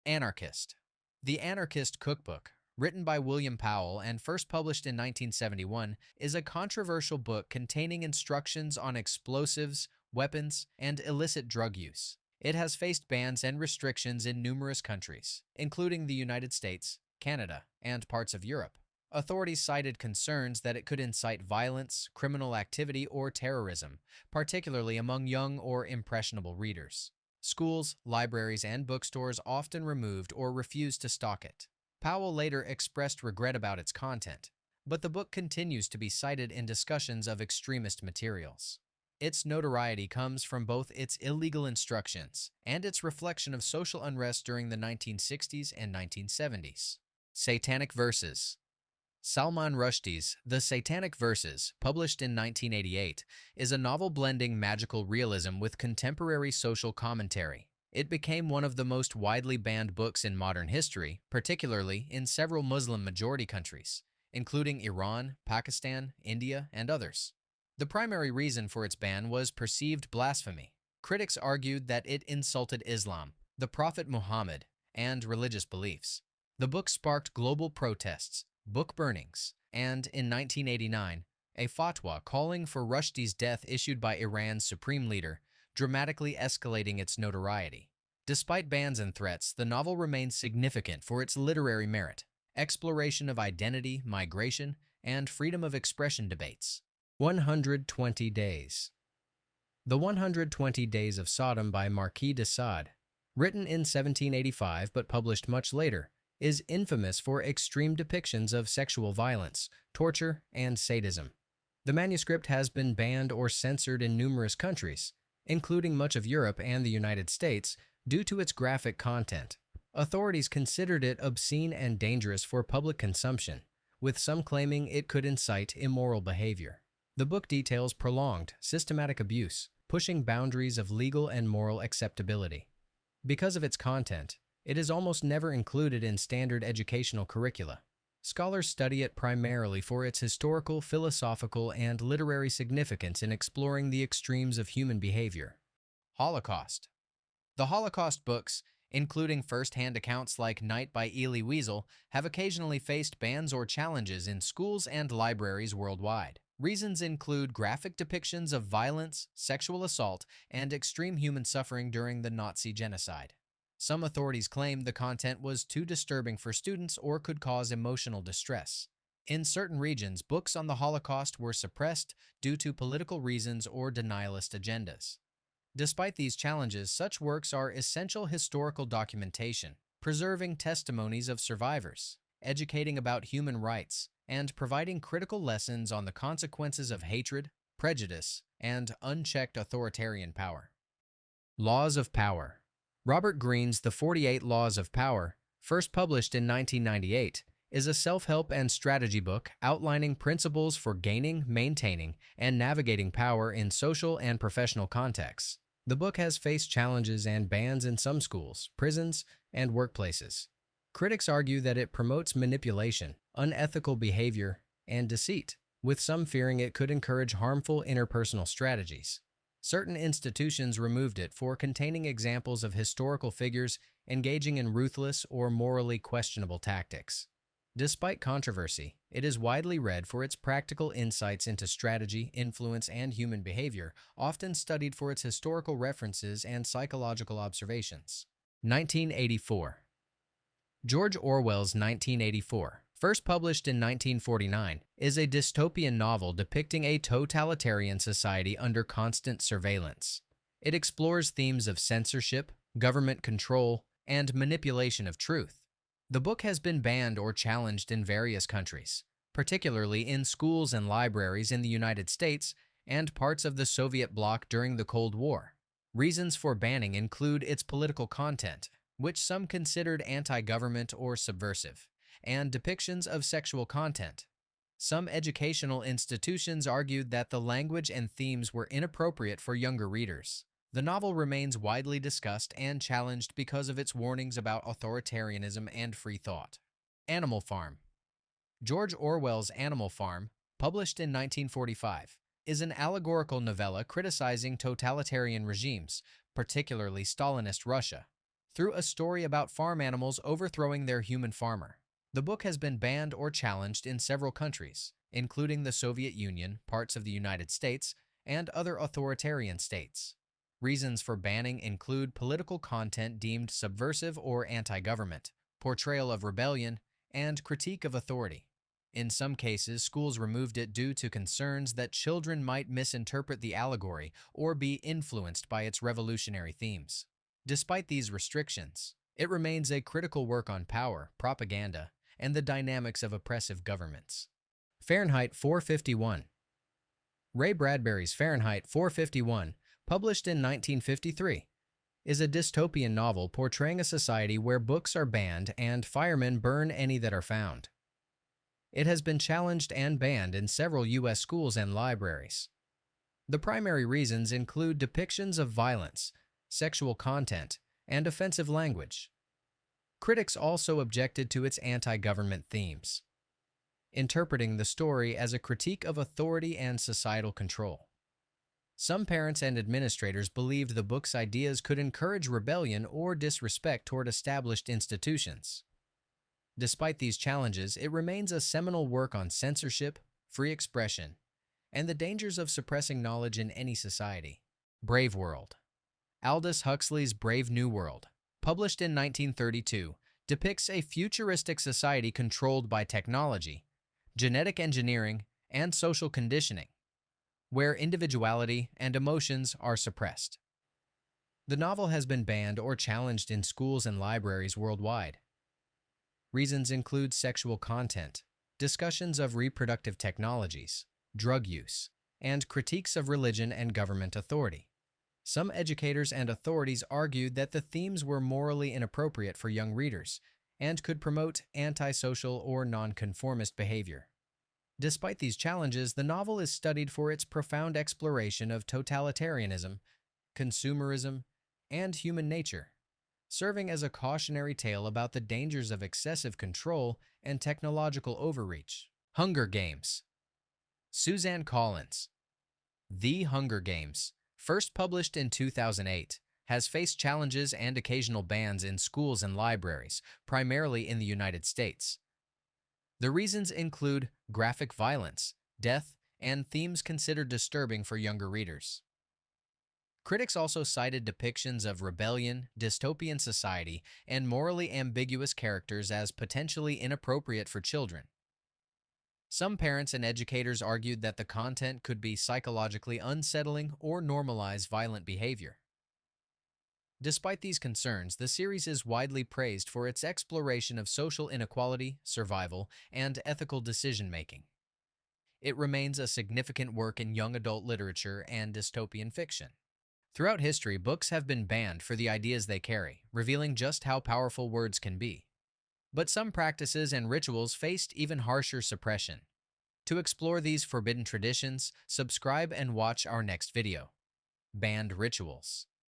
Anarchist. The Anarchist Cookbook, written by William Powell and first published in 1971, is a controversial book containing instructions on explosives, weapons, and illicit drug use. It has faced bans and restrictions in numerous countries, including the United States, Canada, and parts of Europe. Authorities cited concerns that it could incite violence, criminal activity, or terrorism, particularly among young or impressionable readers. Schools, libraries, and bookstores often removed or refused to stock it. Powell later expressed regret about its content, but the book continues to be cited in discussions of extremist materials. Its notoriety comes from both its illegal instructions and its reflection of social unrest during the 1960s and 1970s. Satanic Verses. Salman Rushdie's The Satanic Verses, published in 1988, is a novel blending magical realism with contemporary social commentary. It became one of the most widely banned books in modern history, particularly in several Muslim-majority countries, including Iran, Pakistan, India, and others. The primary reason for its ban was perceived blasphemy. Critics argued that it insulted Islam, the Prophet Muhammad, and religious beliefs. The book sparked global protests, book burnings, and, in 1989, a fatwa calling for Rushdie's death issued by Iran's supreme leader, dramatically escalating its notoriety. Despite bans and threats, the novel remains significant for its literary merit, exploration of identity, migration, and freedom of expression debates. 120 Days. The 120 Days of Sodom by Marquis de Sade, written in 1785 but published much later, is infamous for extreme depictions of sexual violence, torture, and sadism. The manuscript has been banned or censored in numerous countries, including much of Europe and the United States, due to its graphic content. Authorities considered it obscene and dangerous for public consumption, with some claiming it could incite immoral behavior. The book details prolonged, systematic abuse, pushing boundaries of legal and moral acceptability. Because of its content, it is almost never included in standard educational curricula. Scholars study it primarily for its historical, philosophical, and literary significance in exploring the extremes of human behavior. Holocaust. The Holocaust books, including first-hand accounts like Night by Elie Wiesel, have occasionally faced bans or challenges in schools and libraries worldwide. Reasons include graphic depictions of violence, sexual assault, and extreme human suffering during the Nazi genocide. Some authorities claim the content was too disturbing for students or could cause emotional distress. In certain regions, books on the Holocaust were suppressed due to political reasons or denialist agendas. Despite these challenges, such works are essential historical documentation, preserving testimonies of survivors, educating about human rights, and providing critical lessons on the consequences of hatred, prejudice, and unchecked authoritarian power. Laws of Power. Robert Greene's The 48 Laws of Power, first published in 1998, is a self-help and strategy book outlining principles for gaining, maintaining, and navigating power in social and professional contexts. The book has faced challenges and bans in some schools, prisons, and workplaces. Critics argue that it promotes manipulation, unethical behavior, and deceit, with some fearing it could encourage harmful interpersonal strategies. Certain institutions removed it for containing examples of historical figures engaging in ruthless or morally questionable tactics. Despite controversy, it is widely read for its practical insights into strategy, influence, and human behavior, often studied for its historical references and psychological observations. 1984. George Orwell's 1984, first published in 1949, is a dystopian novel depicting a totalitarian society under constant surveillance. It explores themes of censorship, government control, and manipulation of truth. The book has been banned or challenged in various countries, particularly in schools and libraries in the United States and parts of the Soviet bloc during the Cold War. Reasons for banning include its political content, which some considered anti-government or subversive, and depictions of sexual content. Some educational institutions argued that the language and themes were inappropriate for younger readers. The novel remains widely discussed and challenged because of its warnings about authoritarianism and free thought. Animal Farm. George Orwell's Animal Farm, published in 1945, is an allegorical novella criticizing totalitarian regimes, particularly Stalinist Russia. through a story about farm animals overthrowing their human farmer. The book has been banned or challenged in several countries, including the Soviet Union, parts of the United States, and other authoritarian states. Reasons for banning include political content deemed subversive or anti-government, portrayal of rebellion, and critique of authority. In some cases, schools removed it due to concerns that children might misinterpret the allegory or be influenced by its revolutionary themes. Despite these restrictions, it remains a critical work on power, propaganda, and the dynamics of oppressive governments. Fahrenheit 451. Ray Bradbury's Fahrenheit 451, published in 1953, is a dystopian novel portraying a society where books are banned and firemen burn any that are found. It has been challenged and banned in several U.S. schools and libraries. The primary reasons include depictions of violence, sexual content, and offensive language. Critics also objected to its anti-government themes, interpreting the story as a critique of authority and societal control. Some parents and administrators believed the book's ideas could encourage rebellion or disrespect toward established institutions. Despite these challenges, it remains a seminal work on censorship, free expression, and the dangers of suppressing knowledge in any society. Brave World. Aldous Huxley's Brave New World, published in 1932, depicts a futuristic society controlled by technology, genetic engineering, and social conditioning, where individuality and emotions are suppressed. The novel has been banned or challenged in schools and libraries worldwide. Reasons include sexual content, discussions of reproductive technologies, drug use, and critiques of religion and government authority. Some educators and authorities argued that the themes were morally inappropriate for young readers and could promote antisocial or nonconformist behavior. Despite these challenges, the novel is studied for its profound exploration of totalitarianism, consumerism, and human nature, serving as a cautionary tale about the dangers of excessive control and technological overreach. Hunger Games. Suzanne Collins. The Hunger Games, first published in 2008, has faced challenges and occasional bans in schools and libraries, primarily in the United States. The reasons include graphic violence, death, and themes considered disturbing for younger readers. Critics also cited depictions of rebellion, dystopian society, and morally ambiguous characters as potentially inappropriate for children. Some parents and educators argued that the content could be psychologically unsettling or normalize violent behavior. Despite these concerns, the series is widely praised for its exploration of social inequality, survival, and ethical decision-making. It remains a significant work in young adult literature and dystopian fiction. Throughout history, books have been banned for the ideas they carry, revealing just how powerful words can be. But some practices and rituals faced even harsher suppression. To explore these forbidden traditions, subscribe and watch our next video. Banned Rituals.